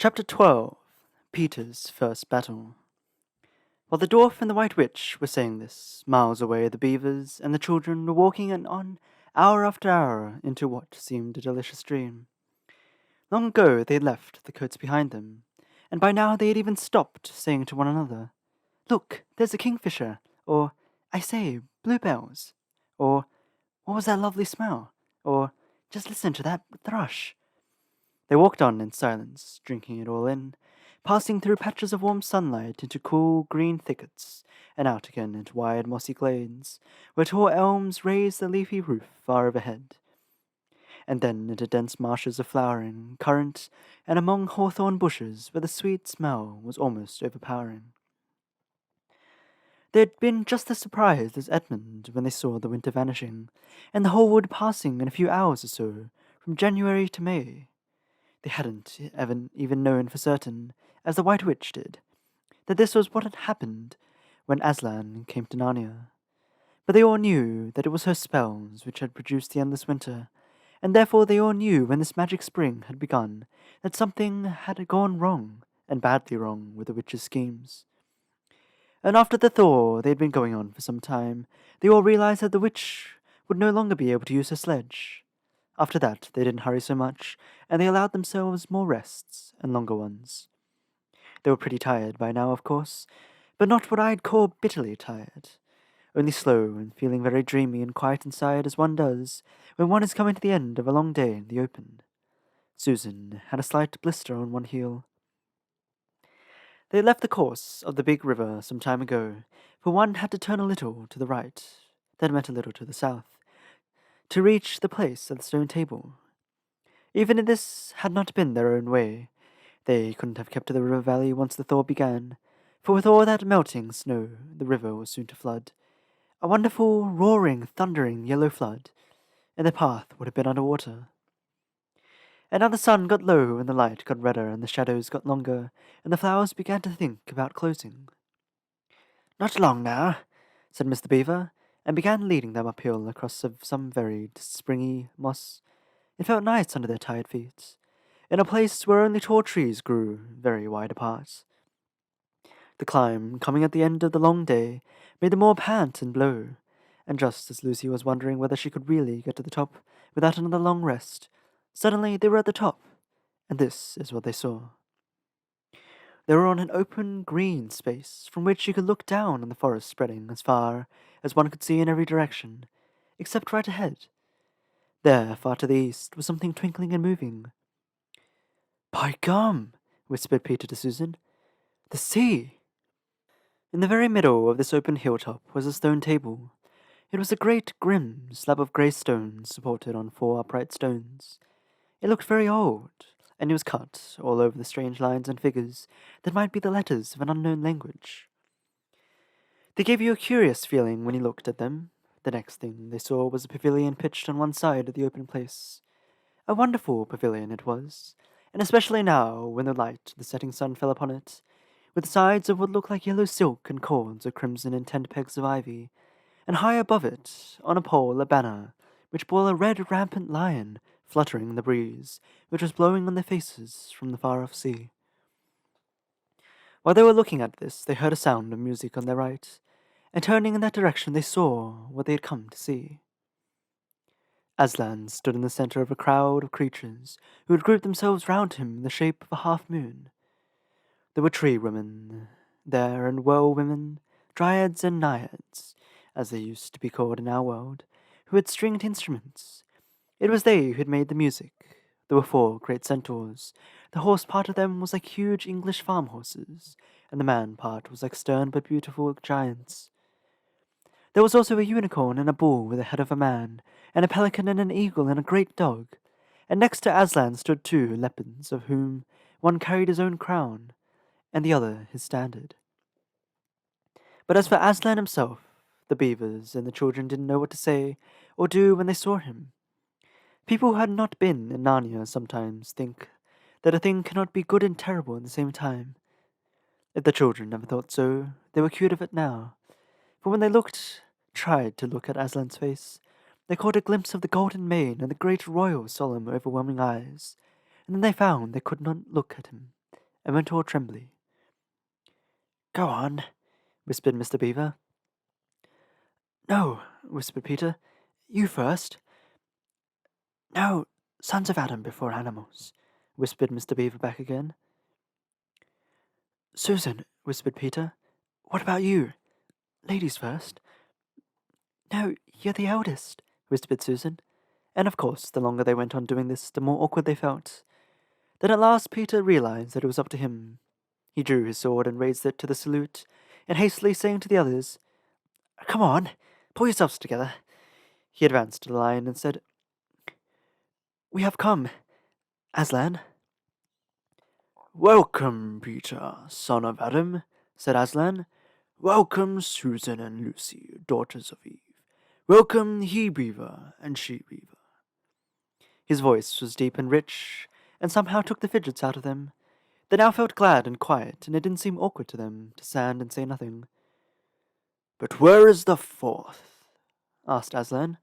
Chapter 12 Peter's First Battle. While the dwarf and the white witch were saying this, miles away the beavers and the children were walking on hour after hour into what seemed a delicious dream. Long ago they had left the coats behind them, and by now they had even stopped saying to one another, "Look, there's a kingfisher," or "I say, bluebells," or "What was that lovely smell?" or "Just listen to that thrush." They walked on in silence, drinking it all in, passing through patches of warm sunlight into cool green thickets, and out again into wide mossy glades, where tall elms raised their leafy roof far overhead, and then into dense marshes of flowering currant, and among hawthorn bushes where the sweet smell was almost overpowering. They had been just as surprised as Edmund when they saw the winter vanishing, and the whole wood passing in a few hours or so, from January to May. They hadn't even known for certain, as the White Witch did, that this was what had happened when Aslan came to Narnia. But they all knew that it was her spells which had produced the endless winter, and therefore they all knew when this magic spring had begun that something had gone wrong, and badly wrong, with the witch's schemes. And after the thaw they had been going on for some time, they all realized that the witch would no longer be able to use her sledge. After that, they didn't hurry so much, and they allowed themselves more rests, and longer ones. They were pretty tired by now, of course, but not what I'd call bitterly tired. Only slow and feeling very dreamy and quiet inside as one does when one is coming to the end of a long day in the open. Susan had a slight blister on one heel. They had left the course of the big river some time ago, for one had to turn a little to the right, then went a little to the south, to reach the place at the stone table. Even if this had not been their own way, they couldn't have kept to the river valley once the thaw began, for with all that melting snow, the river was soon to flood. A wonderful, roaring, thundering yellow flood, and their path would have been under water. And now the sun got low, and the light got redder, and the shadows got longer, and the flowers began to think about closing. "Not long now," said Mr. Beaver, and began leading them uphill across some very springy moss. It felt nice under their tired feet, in a place where only tall trees grew, very wide apart. The climb, coming at the end of the long day, made them all pant and blow, and just as Lucy was wondering whether she could really get to the top without another long rest, suddenly they were at the top, and this is what they saw. They were on an open, green space from which you could look down on the forest spreading as far as one could see in every direction, except right ahead. There, far to the east, was something twinkling and moving. "By gum!" whispered Peter to Susan. "The sea!" In the very middle of this open hilltop was a stone table. It was a great, grim slab of grey stone supported on four upright stones. It looked very old, and it was cut all over the strange lines and figures that might be the letters of an unknown language. They gave you a curious feeling when you looked at them. The next thing they saw was a pavilion pitched on one side of the open place. A wonderful pavilion it was, and especially now, when the light of the setting sun fell upon it, with sides of what looked like yellow silk and cords of crimson and tent pegs of ivy, and high above it, on a pole, a banner, which bore a red rampant lion fluttering in the breeze, which was blowing on their faces from the far-off sea. While they were looking at this, they heard a sound of music on their right, and turning in that direction they saw what they had come to see. Aslan stood in the center of a crowd of creatures who had grouped themselves round him in the shape of a half-moon. There were tree women there, and whirl women, dryads and naiads, as they used to be called in our world, who had stringed instruments. It was they who had made the music. There were four great centaurs. The horse part of them was like huge English farm horses, and the man part was like stern but beautiful giants. There was also a unicorn and a bull with the head of a man, and a pelican and an eagle and a great dog, and next to Aslan stood two leopards, of whom one carried his own crown, and the other his standard. But as for Aslan himself, the beavers and the children didn't know what to say or do when they saw him. People who had not been in Narnia sometimes think that a thing cannot be good and terrible at the same time. If the children never thought so, they were cured of it now. For when they tried to look at Aslan's face, they caught a glimpse of the golden mane and the great royal, solemn, overwhelming eyes, and then they found they could not look at him, and went all trembly. "Go on," whispered Mr. Beaver. "No," whispered Peter. "You first." "No, sons of Adam before animals," whispered Mr. Beaver back again. "Susan," whispered Peter, "what about you? Ladies first." "No, you're the eldest," whispered Susan. And of course, the longer they went on doing this, the more awkward they felt. Then at last Peter realized that it was up to him. He drew his sword and raised it to the salute, and hastily saying to the others, "Come on, pull yourselves together," he advanced to the lion and said, "We have come, Aslan." "Welcome, Peter, son of Adam," said Aslan. "Welcome, Susan and Lucy, daughters of Eve. Welcome, he-beaver and she-beaver." His voice was deep and rich, and somehow took the fidgets out of them. They now felt glad and quiet, and it didn't seem awkward to them to stand and say nothing. "But where is the fourth?" asked Aslan.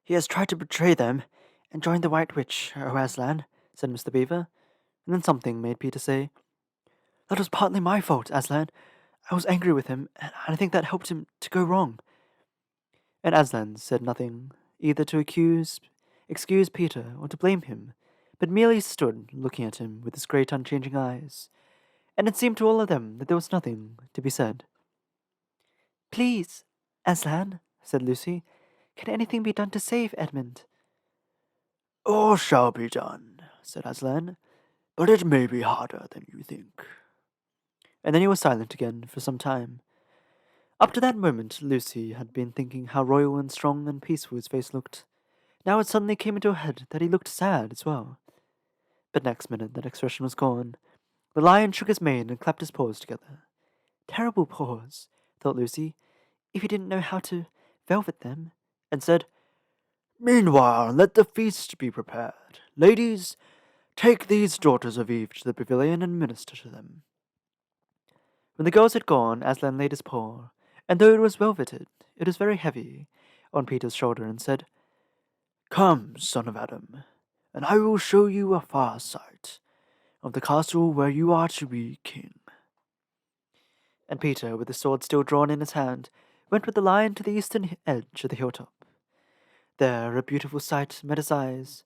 "He has tried to betray them and join the White Witch, O Aslan," said Mr. Beaver, and then something made Peter say, "That was partly my fault, Aslan. I was angry with him, and I think that helped him to go wrong." And Aslan said nothing, either to excuse Peter or to blame him, but merely stood looking at him with his great unchanging eyes, and it seemed to all of them that there was nothing to be said. "Please, Aslan," said Lucy, "can anything be done to save Edmund?" "All shall be done," said Aslan, "but it may be harder than you think." And then he was silent again for some time. Up to that moment, Lucy had been thinking how royal and strong and peaceful his face looked. Now it suddenly came into her head that he looked sad as well. But next minute that expression was gone. The lion shook his mane and clapped his paws together. Terrible paws, thought Lucy, if he didn't know how to velvet them, and said, "Meanwhile, let the feast be prepared. Ladies, take these daughters of Eve to the pavilion and minister to them." When the girls had gone, Aslan laid his paw, and though it was velveted, it was very heavy, on Peter's shoulder, and said, "Come, son of Adam, and I will show you a far sight of the castle where you are to be king." And Peter, with his sword still drawn in his hand, went with the lion to the eastern edge of the hilltop. There a beautiful sight met his eyes.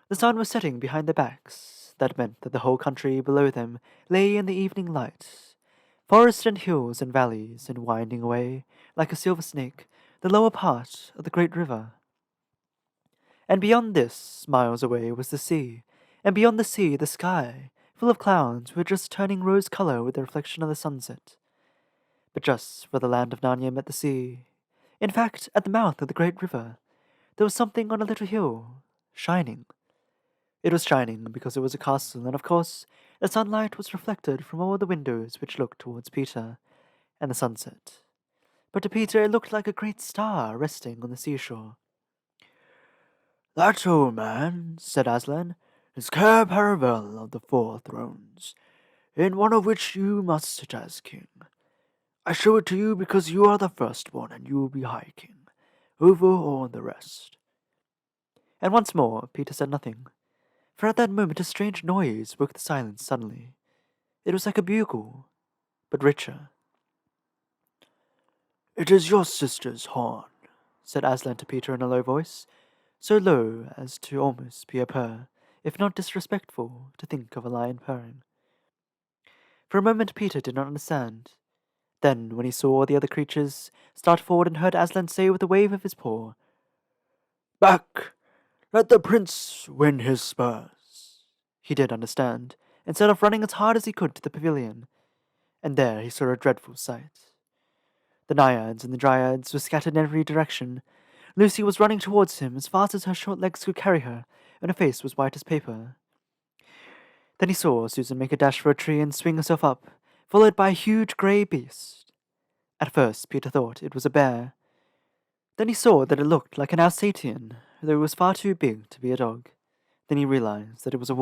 The sun was setting behind their backs. That meant that the whole country below them lay in the evening light. Forest and hills and valleys, and winding away, like a silver snake, the lower part of the great river. And beyond this, miles away, was the sea, and beyond the sea the sky, full of clouds, were just turning rose color with the reflection of the sunset. But just where the land of Narnia met the sea, in fact, at the mouth of the great river, there was something on a little hill, shining. It was shining because it was a castle, and of course, the sunlight was reflected from all the windows which looked towards Peter and the sunset. But to Peter it looked like a great star resting on the seashore. "That old man," said Aslan, "is Cair Paravel of the Four Thrones, in one of which you must sit as king. I show it to you because you are the firstborn, and you will be high king, over all the rest." And once more Peter said nothing, for at that moment a strange noise broke the silence suddenly. It was like a bugle, but richer. "It is your sister's horn," said Aslan to Peter in a low voice, so low as to almost be a purr, if not disrespectful to think of a lion purring. For a moment Peter did not understand. Then, when he saw the other creatures start forward and heard Aslan say with a wave of his paw, "Back! Let the prince win his spurs," he did understand, instead of running as hard as he could to the pavilion. And there he saw a dreadful sight. The naiads and the dryads were scattered in every direction. Lucy was running towards him as fast as her short legs could carry her, and her face was white as paper. Then he saw Susan make a dash for a tree and swing herself up, followed by a huge grey beast. At first Peter thought it was a bear. Then he saw that it looked like an Alsatian, though it was far too big to be a dog. Then he realized that it was a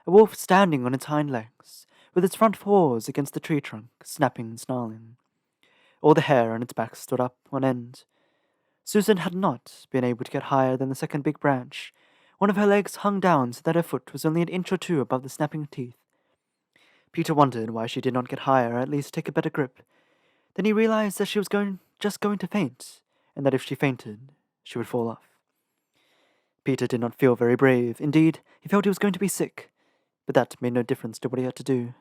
wolf standing on its hind legs, with its front paws against the tree trunk, snapping and snarling. All the hair on its back stood up on end. Susan had not been able to get higher than the second big branch. One of her legs hung down so that her foot was only an inch or two above the snapping teeth, Peter wondered why she did not get higher or at least take a better grip. Then he realized that she was just going to faint, and that if she fainted, she would fall off. Peter did not feel very brave. Indeed, he felt he was going to be sick, but that made no difference to what he had to do.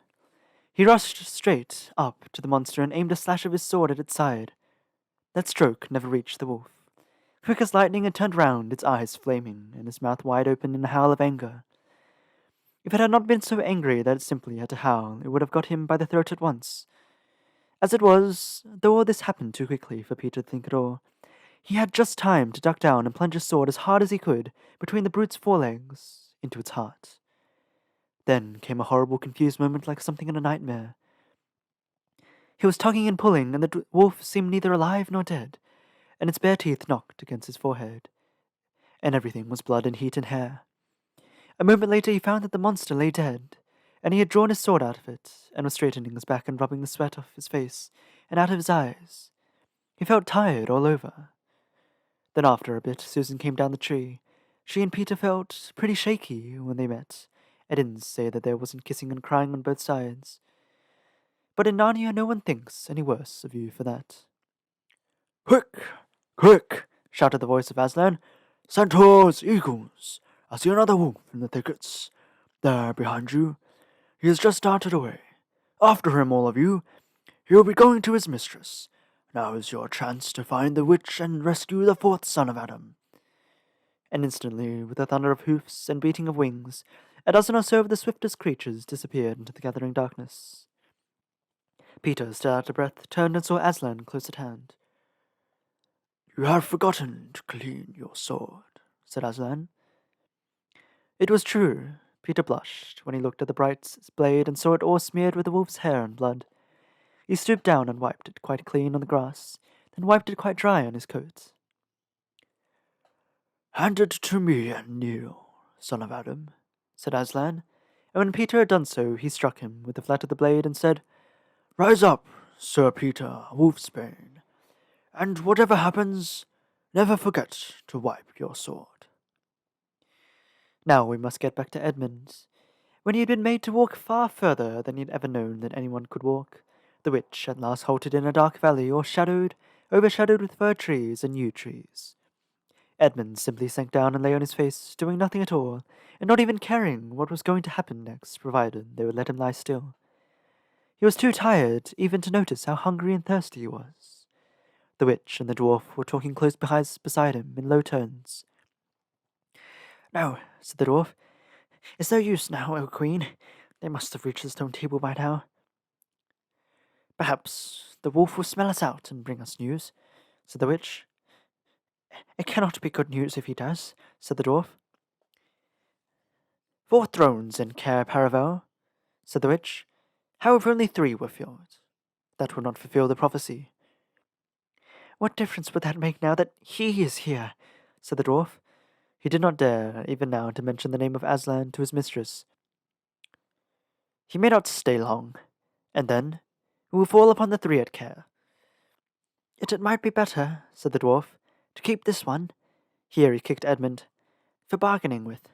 He rushed straight up to the monster and aimed a slash of his sword at its side. That stroke never reached the wolf. Quick as lightning, it turned round, its eyes flaming, and its mouth wide open in a howl of anger. If it had not been so angry that it simply had to howl, it would have got him by the throat at once. As it was, though all this happened too quickly for Peter to think at all, he had just time to duck down and plunge his sword as hard as he could between the brute's forelegs into its heart. Then came a horrible, confused moment like something in a nightmare. He was tugging and pulling, and the wolf seemed neither alive nor dead, and its bare teeth knocked against his forehead, and everything was blood and heat and hair. A moment later he found that the monster lay dead, and he had drawn his sword out of it, and was straightening his back and rubbing the sweat off his face and out of his eyes. He felt tired all over. Then after a bit, Susan came down the tree. She and Peter felt pretty shaky when they met. I didn't say that there wasn't kissing and crying on both sides. But in Narnia no one thinks any worse of you for that. "Quick! Quick!" shouted the voice of Aslan. "Centaurs, eagles! I see another wolf in the thickets. There, behind you. He has just darted away. After him, all of you. He will be going to his mistress. Now is your chance to find the witch and rescue the fourth son of Adam." And instantly, with a thunder of hoofs and beating of wings, a dozen or so of the swiftest creatures disappeared into the gathering darkness. Peter, still out of breath, turned and saw Aslan close at hand. "You have forgotten to clean your sword," said Aslan. It was true. Peter blushed when he looked at the bright blade and saw it all smeared with the wolf's hair and blood. He stooped down and wiped it quite clean on the grass, then wiped it quite dry on his coat. "Hand it to me and kneel, son of Adam," said Aslan, and when Peter had done so, he struck him with the flat of the blade and said, "Rise up, Sir Peter Wolfsbane, and whatever happens, never forget to wipe your sword." Now we must get back to Edmund. When he had been made to walk far further than he had ever known that anyone could walk, the witch at last halted in a dark valley, overshadowed with fir trees and yew trees. Edmund simply sank down and lay on his face, doing nothing at all, and not even caring what was going to happen next, provided they would let him lie still. He was too tired even to notice how hungry and thirsty he was. The witch and the dwarf were talking close beside him in low tones. "No," said the dwarf. "It's no use now, O Queen. They must have reached the stone table by now." "Perhaps the wolf will smell us out and bring us news," said the witch. "It cannot be good news if he does," said the dwarf. "4 thrones in Cair Paravel," said the witch. "How if only 3 were filled? That would not fulfill the prophecy." "What difference would that make now that he is here?" said the dwarf. He did not dare, even now, to mention the name of Aslan to his mistress. "He may not stay long, and then we will fall upon the 3 at Cair." "Yet it might be better," said the dwarf, "to keep this one," here he kicked Edmund, "for bargaining with."